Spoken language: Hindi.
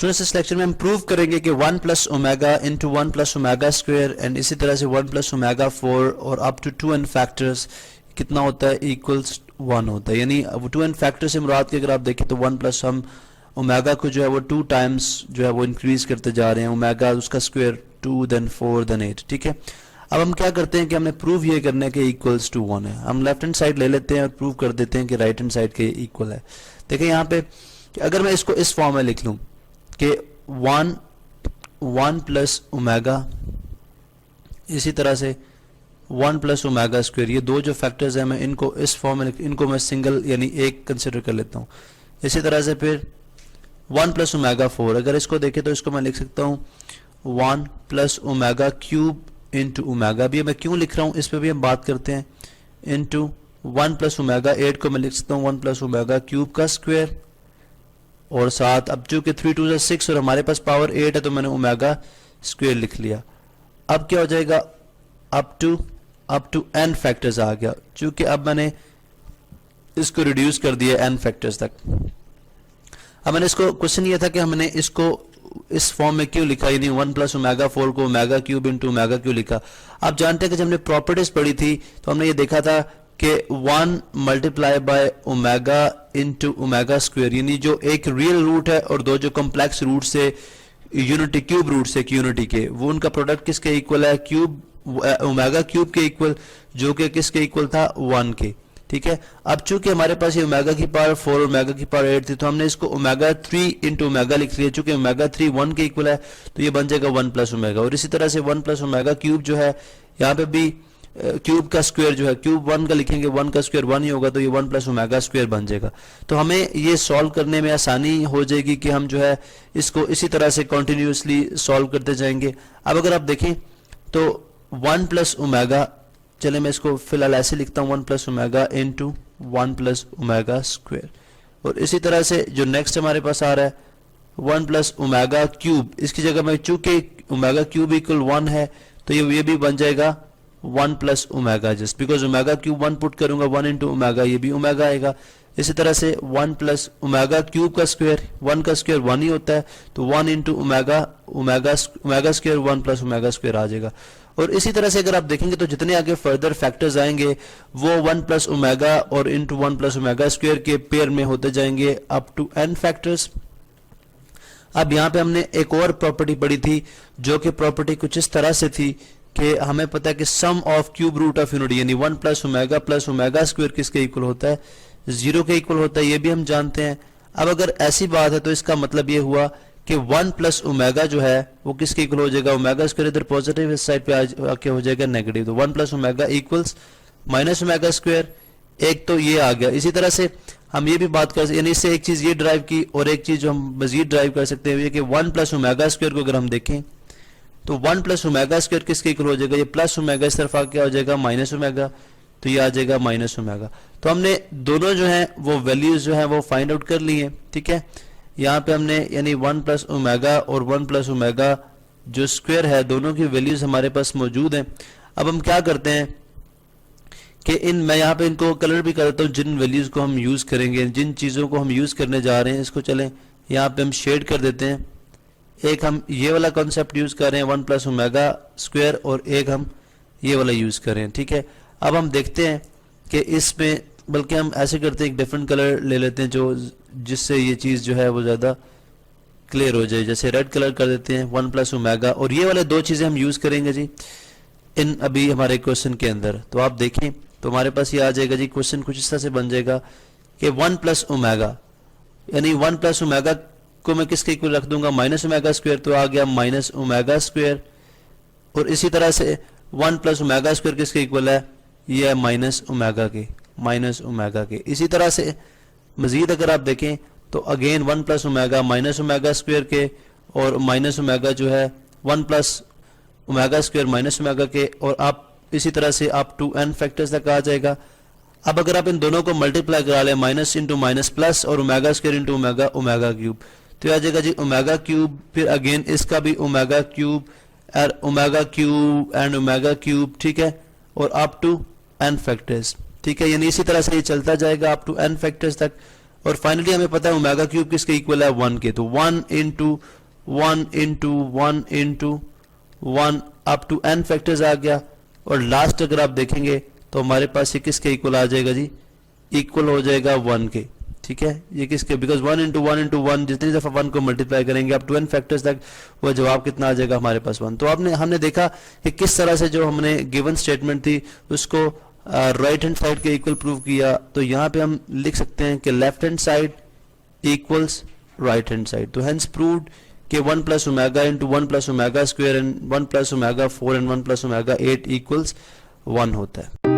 स्टूडेंट्स इस लेक्चर में हम प्रूव करेंगे कि 1 plus omega into 1 plus omega square and इसी तरह से 1 प्लस ओमेगा 4 और अप टू 2 एन फैक्टर्स कितना होता है, इक्वल्स 1 होता है। यानी 2 एन फैक्टर से मुराद की अगर आप देखें तो 1 प्लस हम ओमेगा को जो है वो 2 टाइम्स जो है वो इंक्रीज करते जा रहे हैं, ओमेगा उसका स्क्वायर 2 देन 4 देन 8। ठीक है, अब हम क्या करते हैं कि हमने प्रूव ये करना है कि इक्वल्स टू 1 है। हम लेफ्ट हैंड साइड ले लेते हैं और प्रूव कर देते हैं कि राइट हैंड साइड के इक्वल है। देखिए यहाँ पे कि अगर मैं इसको इस फॉर्म में लिख लूँ कि 1 प्लस ओमेगा इसी तरह से 1 प्लस ओमेगा स्क्वायर, ये दो जो फैक्टर्स हैं मैं इनको इस फॉर्म में इनको मैं सिंगल यानी एक कंसिडर कर लेता हूँ। इसी तरह से फिर 1 प्लस ओमेगा 4, अगर इसको देखें तो इसको मैं लिख सकता हूँ 1 plus omega cube into omega, भी मैं क्यों लिख रहा हूँ इस पर भी हम बात करते हैं, इंटू 1 प्लस ओमेगा 8 को मैं लिख सकता हूँ 1 प्लस ओमेगा क्यूब का स्क्वायर, और साथ अब चूंकि 3 2 6 और हमारे पास पावर 8 है तो मैंने ओमेगा स्क्वायर लिख लिया। अब क्या हो जाएगा, अप टू n फैक्टर्स आ गया, चूंकि अब मैंने इसको रिड्यूस कर दिया n फैक्टर्स तक। अब मैंने इसको क्वेश्चन ये था कि हमने इसको इस फॉर्म में क्यों लिखा, यानी 1 प्लस ओमेगा 4 को ओमेगा क्यूब इंटू ओमेगा क्यों लिखा। आप जानते हैं कि जब हमने प्रॉपर्टीज पढ़ी थी तो हमने ये देखा था कि 1 multiply by omega into omega square, यानी जो एक रियल रूट है और दो जो कॉम्प्लेक्स रूट से यूनिटी क्यूब रूट से यूनिटी के, वो उनका प्रोडक्ट किसके इक्वल है, क्यूब ओमेगा क्यूब के इक्वल, जो कि किसके इक्वल था 1 के। ठीक है, अब चूंकि हमारे पास ये ओमेगा की पावर 4 ओमेगा की पावर 8 थी तो हमने इसको ओमेगा 3 इंटू ओमेगा लिख लिया, चूंकि ओमेगा 3 1 के इक्वल है तो ये बन जाएगा 1 प्लस ओमेगा। और इसी तरह से 1 प्लस ओमेगा क्यूब जो है यहाँ पे भी क्यूब का स्क्वायर जो है, क्यूब 1 का लिखेंगे 1 का स्क्वायर 1 ही होगा तो ये 1 प्लस ओमेगा स्क्वायर बन जाएगा। तो हमें ये सॉल्व करने में आसानी हो जाएगी कि हम जो है इसको इसी तरह से कंटिन्यूसली सॉल्व करते जाएंगे। अब अगर आप देखें तो 1 प्लस ओमेगा, चले मैं इसको फिलहाल ऐसे लिखता हूँ 1 plus omega into 1 plus omega square, और इसी तरह से जो नेक्स्ट हमारे पास आ रहा है 1 प्लस ओमेगा क्यूब, इसकी जगह में चूंकि ओमेगा क्यूब इक्वल 1 है तो ये भी बन जाएगा 1 plus omega, just because omega cube 1 put करूंगा 1 इंटू ओमेगा, ये भी ओमेगा आएगा। इसी तरह से 1 प्लस ओमेगा क्यूब का स्क्वायर, 1 का स्क्वायर 1 ही होता है तो 1 into omega square 1 plus omega square आ जाएगा। और इसी तरह से अगर आप देखेंगे तो जितने आगे फर्दर फैक्टर्स आएंगे वो 1 प्लस ओमेगा और इंटू 1 प्लस ओमेगा स्क्वायर के पेयर में होते जाएंगे अप टू n फैक्टर्स। अब यहाँ पे हमने एक और प्रॉपर्टी पढ़ी थी जो कि प्रॉपर्टी कुछ इस तरह से थी कि हमें पता है कि sum of cube root of unity यानी 1 प्लस ओमेगा स्क्वायर किसके इक्वल होता है, 0 के इक्वल होता है, ये भी हम जानते हैं। अब अगर ऐसी बात है तो इसका मतलब ये हुआ कि 1 प्लस ओमेगा जो है वो किसके इक्वल हो जाएगा, ओमेगा स्क्वायर इधर पॉजिटिव इस साइड पे आके हो जाएगा नेगेटिव, तो 1 plus omega equals minus omega square, एक तो ये आ गया। इसी तरह से हम ये भी बात कर सकते, यानी इससे एक चीज ये ड्राइव की और एक चीज जो हम मजीद ड्राइव कर सकते हैं ये कि 1 प्लस ओमेगा स्क्वायर को अगर हम देखें तो 1 प्लस ओमेगा स्क्वायर किसके इक्वल हो जाएगा, ये प्लस ओमेगा इस तरफ आके हो जाएगा माइनस ओमेगा, तो ये आ जाएगा माइनस ओमेगा। तो हमने दोनों जो है वो वैल्यूज जो है वो फाइंड आउट कर ली है। ठीक है, यहाँ पे हमने यानी 1 प्लस ओमेगा और 1 प्लस ओमेगा जो स्क्वायर है दोनों की वैल्यूज हमारे पास मौजूद हैं। अब हम क्या करते हैं कि मैं यहाँ पे इनको कलर भी कर देता हूँ, जिन वैल्यूज को हम यूज करेंगे, जिन चीजों को हम यूज करने जा रहे हैं इसको चलें यहाँ पे हम शेड कर देते हैं। एक हम ये वाला कॉन्सेप्ट यूज कर रहे हैं 1 प्लस ओमेगा स्क्वायर, और एक हम ये वाला यूज कर रहे हैं। ठीक है, अब हम देखते हैं कि इसमें बल्कि हम ऐसे करते हैं एक डिफरेंट कलर ले लेते हैं जो जिससे ये चीज जो है वो ज्यादा क्लियर हो जाए, जैसे रेड कलर कर देते हैं 1 प्लस ओमेगा, और ये वाले दो चीजें हम यूज करेंगे जी इन अभी हमारे क्वेश्चन के अंदर। तो आप देखें तो हमारे पास ये आ जाएगा जी, क्वेश्चन कुछ इस तरह से बन जाएगा कि 1 प्लस ओमेगा यानी 1 प्लस ओमेगा को मैं किसके इक्वल रख दूंगा, माइनस ओमेगा स्क्वायर, तो आ गया माइनस ओमेगा स्क्वायर। और इसी तरह से 1 प्लस ओमेगा स्क्वायर किसके इक्वल है, ये है माइनस ओमेगा के। इसी तरह से मजीद अगर आप देखें तो again 1 plus omega minus omega square के, और माइनस ओमेगा जो है 1 plus omega square minus omega के, और आप इसी तरह से अप टू n फैक्टर्स तक आ जाएगा। अब अगर आप इन दोनों को मल्टीप्लाई करा लें, माइनस इंटू माइनस प्लस और omega square into omega cube, तो आ जाएगा जी ओमेगा क्यूब, फिर अगेन इसका भी omega cube and omega cube. ठीक है, और अप टू n फैक्टर्स। ठीक है, यानी इसी तरह से ये चलता जाएगा अप टू n फैक्टर्स तक। और फाइनली हमें पता है ओमेगा क्यूब किसके इक्वल है 1 के, तो 1 into 1 into 1 into 1 up to n factors आ गया। और लास्ट अगर आप देखेंगे तो हमारे पास ये किसके इक्वल आ जाएगा जी, इक्वल हो जाएगा 1 के। ठीक है, ये किसके, बिकॉज 1 इंटू 1 इंटू 1 जितनी दफा 1 को मल्टीप्लाई करेंगे अप टू n फैक्टर्स तक वो जवाब कितना आ जाएगा हमारे पास 1। तो हमने देखा कि किस तरह से जो हमने गिवन स्टेटमेंट थी उसको राइट हैंड साइड के इक्वल प्रूव किया। तो यहाँ पे हम लिख सकते हैं कि left hand side equals right hand side. तो हेंस प्रूव्ड कि 1 plus omega into 1 plus omega square and 1 plus omega 4 and 1 plus omega 8 equals 1 होता है।